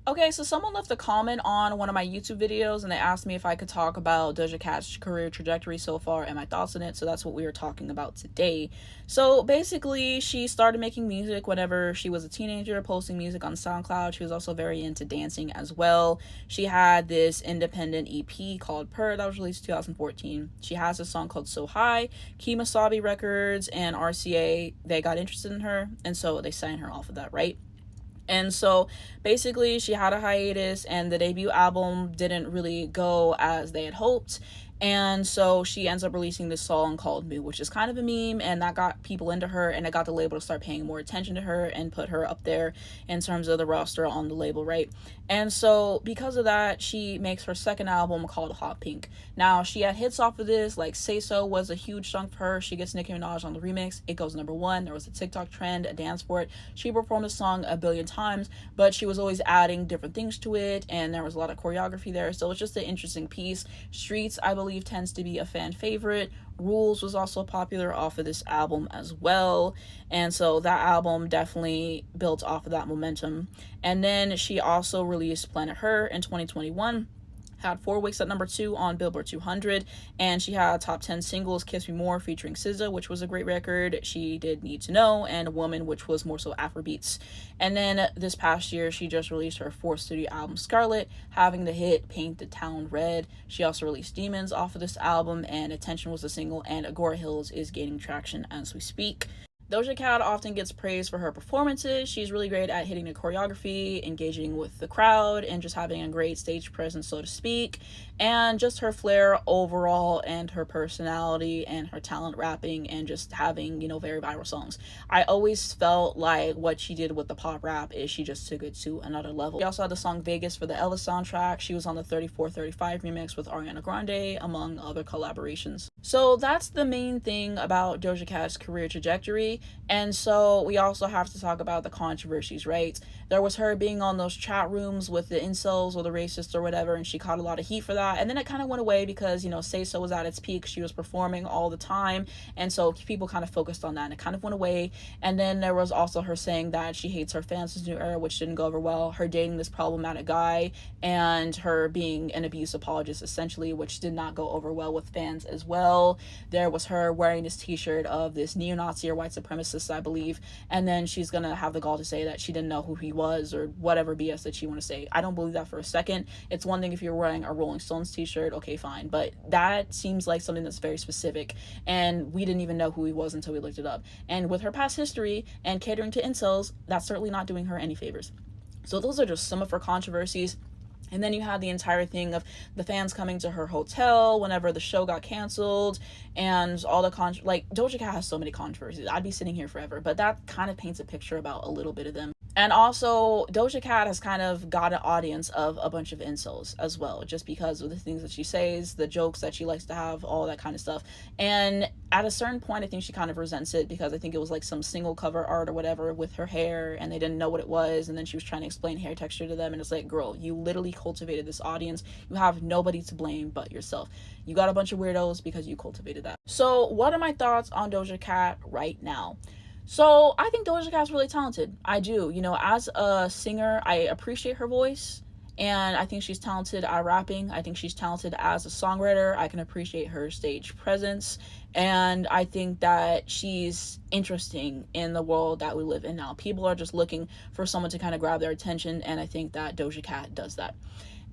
Okay, so someone left a comment on one of my YouTube videos and they asked me if I could talk about Doja Cat's career trajectory so far and my thoughts on it. So that's what we were talking about today. So basically, she started making music whenever she was a teenager, posting music on SoundCloud. She was also very into dancing as well. She had this independent EP called Purr that was released in 2014. She has a song called So High. Kemosabe Records and RCA, they got interested in her, and so they signed her off of that, right? And so basically, she had a hiatus, and the debut album didn't really go as they had hoped. And so she ends up releasing this song called Moo, which is kind of a meme, and that got people into her, and it got the label to start paying more attention to her and put her up there in terms of the roster on the label, right? And so because of that, she makes her second album called Hot Pink. Now, she had hits off of this, like Say So was a huge song for her. She gets Nicki Minaj on the remix. It goes #1. There was a TikTok trend, a dance for it. She performed the song a billion times, but she was always adding different things to it, and there was a lot of choreography there. So it's just an interesting piece. Streets, I believe, tends to be a fan favorite. Rules was also popular off of this album as well, and so that album definitely built off of that momentum. And then she also released Planet Her in 2021, had 4 weeks at #2 on Billboard 200, and she had top 10 singles: Kiss Me More featuring SZA, which was a great record. She did Need to Know, and Woman, which was more so Afrobeats. And then this past year, she just released her 4th studio album, Scarlet, having the hit Paint the Town Red. She also released Demons off of this album, and Attention was a single, and Agora Hills is gaining traction as we speak. Doja Cat often gets praised for her performances. She's really great at hitting the choreography, engaging with the crowd, and just having a great stage presence, so to speak. And just her flair overall, and her personality, and her talent rapping, and just having, very viral songs. I always felt like what she did with the pop rap is she just took it to another level. She also had the song Vegas for the Ellis soundtrack. She was on the 3435 remix with Ariana Grande, among other collaborations. So that's the main thing about Doja Cat's career trajectory. And so we also have to talk about the controversies, right? There was her being on those chat rooms with the incels or the racists or whatever, and she caught a lot of heat for that. And then it kind of went away because, Say So was at its peak. She was performing all the time, and so people kind of focused on that, and it kind of went away. And then there was also her saying that she hates her fans' new era, which didn't go over well. Her dating this problematic guy, and her being an abuse apologist, essentially, which did not go over well with fans as well. There was her wearing this t-shirt of this neo-Nazi or white supremacist, I believe, and then she's gonna have the gall to say that she didn't know who he was or whatever BS that she want to say. I don't believe that for a second. It's one thing if you're wearing a Rolling Stones t-shirt, okay, fine, but that seems like something that's very specific, and we didn't even know who he was until we looked it up. And with her past history and catering to incels, that's certainly not doing her any favors. So those are just some of her controversies. And then you had the entire thing of the fans coming to her hotel whenever the show got canceled, and all the Doja Cat has so many controversies. I'd be sitting here forever, but that kind of paints a picture about a little bit of them. And also, Doja Cat has kind of got an audience of a bunch of incels as well, just because of the things that she says, the jokes that she likes to have, all that kind of stuff. And at a certain point, I think she kind of resents it, because I think it was like some single cover art or whatever with her hair, and they didn't know what it was, and then she was trying to explain hair texture to them, and it's like, girl, you literally cultivated this audience. You have nobody to blame but yourself. You got a bunch of weirdos because you cultivated that. So what are my thoughts on Doja Cat right now? So I think Doja Cat's really talented. I do. As a singer, I appreciate her voice, and I think she's talented at rapping. I think she's talented as a songwriter. I can appreciate her stage presence, and I think that she's interesting in the world that we live in now. People are just looking for someone to kind of grab their attention, and I think that Doja Cat does that.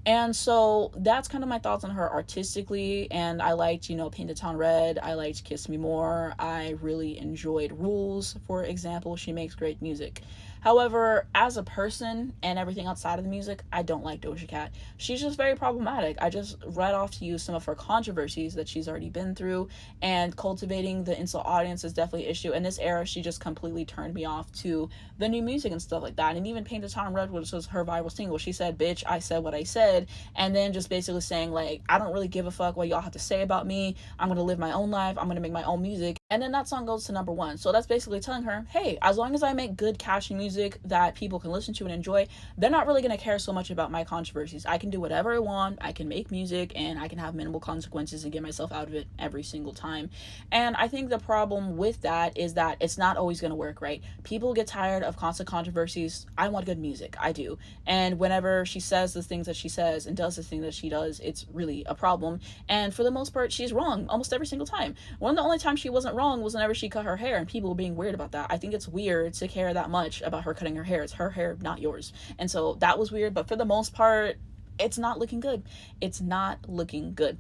And so that's kind of my thoughts on her artistically. And I liked, Paint the Town Red. I liked Kiss Me More. I really enjoyed Rules, for example. She makes great music. However, as a person and everything outside of the music, I don't like Doja Cat. She's just very problematic. I just read off to you some of her controversies that she's already been through, and cultivating the incel audience is definitely an issue. In this era, she just completely turned me off to the new music and stuff like that. And even Paint the Town Red, which was her viral single, she said, "Bitch, I said what I said," and then just basically saying, like, I don't really give a fuck what y'all have to say about me. I'm gonna live my own life. I'm gonna make my own music. And then that song goes to number one. So that's basically telling her, hey, as long as I make good, catchy music that people can listen to and enjoy, they're not really going to care so much about my controversies. I can do whatever I want. I can make music and I can have minimal consequences and get myself out of it every single time. And I think the problem with that is that it's not always going to work, right? People get tired of constant controversies. I want good music. I do. And whenever she says the things that she says and does the things that she does, it's really a problem. And for the most part, she's wrong almost every single time. One of the only times she wasn't wrong was whenever she cut her hair, and people were being weird about that. I think it's weird to care that much about her cutting her hair. It's her hair, not yours. And so that was weird, but for the most part, it's not looking good. It's not looking good,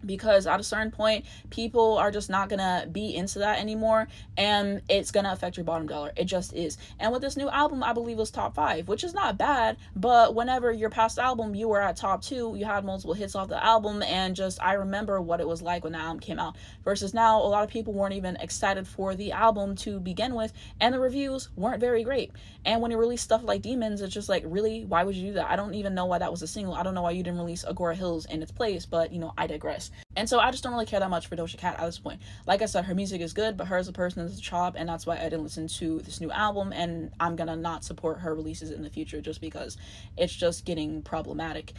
because at a certain point, people are just not gonna be into that anymore, and it's gonna affect your bottom dollar. It just is. And with this new album, I believe, was top 5, which is not bad, but whenever your past album, you were at top 2, you had multiple hits off the album, and just, I remember what it was like when the album came out, versus now, a lot of people weren't even excited for the album to begin with, and the reviews weren't very great. And when you release stuff like Demons, it's just like, really, why would you do that? I don't even know why that was a single. I don't know why you didn't release Agora Hills in its place, but, I digress. And so I just don't really care that much for Doja Cat at this point. Like I said, her music is good, but her as a person is a chop, and that's why I didn't listen to this new album, and I'm gonna not support her releases in the future just because it's just getting problematic.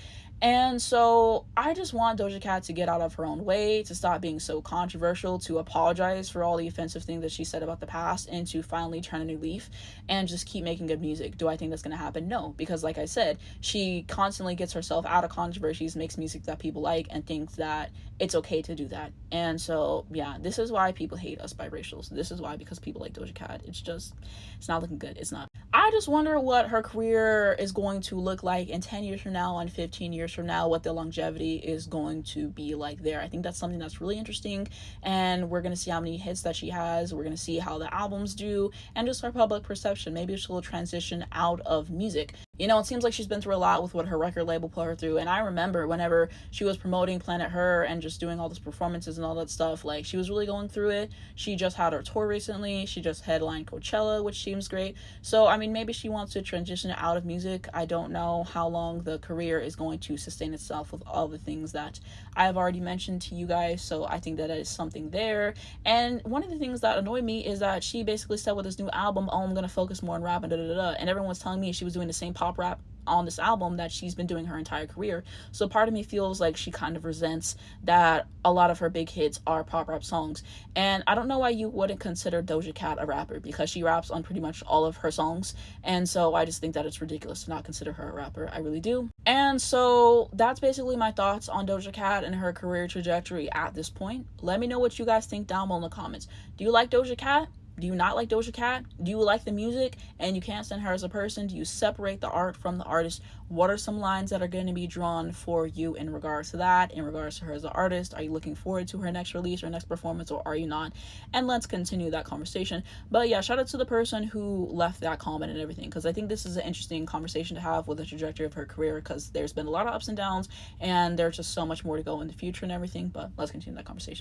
And so I just want Doja Cat to get out of her own way, to stop being so controversial, to apologize for all the offensive things that she said about the past, and to finally turn a new leaf and just keep making good music. Do I think that's going to happen? No, because like I said, she constantly gets herself out of controversies, makes music that people like, and thinks that it's okay to do that. And so, yeah, this is why people hate us biracials. This is why, because people like Doja Cat. It's not looking good. It's not. I just wonder what her career is going to look like in 10 years from now, and 15 years from now, what the longevity is going to be like there. I think that's something that's really interesting, and we're going to see how many hits that she has. We're going to see how the albums do, and just her public perception. Maybe she'll transition out of music. It seems like she's been through a lot with what her record label put her through, and I remember whenever she was promoting Planet Her and just doing all those performances and all that stuff, like, she was really going through it. She just had her tour recently. She just headlined Coachella, which seems great. So, I mean, maybe she wants to transition out of music. I don't know how long the career is going to sustain itself with all the things that I've already mentioned to you guys, so I think that is something there. And one of the things that annoyed me is that she basically said with this new album, oh, I'm going to focus more on rap and da-da-da-da, and everyone's telling me she was doing the same pop rap on this album that she's been doing her entire career. So part of me feels like she kind of resents that a lot of her big hits are pop rap songs. And I don't know why you wouldn't consider Doja Cat a rapper, because she raps on pretty much all of her songs. And so I just think that it's ridiculous to not consider her a rapper. I really do. And so that's basically my thoughts on Doja Cat and her career trajectory at this point. Let me know what you guys think down below in the comments. Do you like Doja Cat? Do you not like Doja Cat? Do you like the music and you can't stand her as a person? Do you separate the art from the artist? What are some lines that are going to be drawn for you in regards to that, in regards to her as an artist? Are you looking forward to her next release or next performance, or are you not? And let's continue that conversation. But yeah, shout out to the person who left that comment and everything, because I think this is an interesting conversation to have with the trajectory of her career, because there's been a lot of ups and downs, and there's just so much more to go in the future and everything. But let's continue that conversation.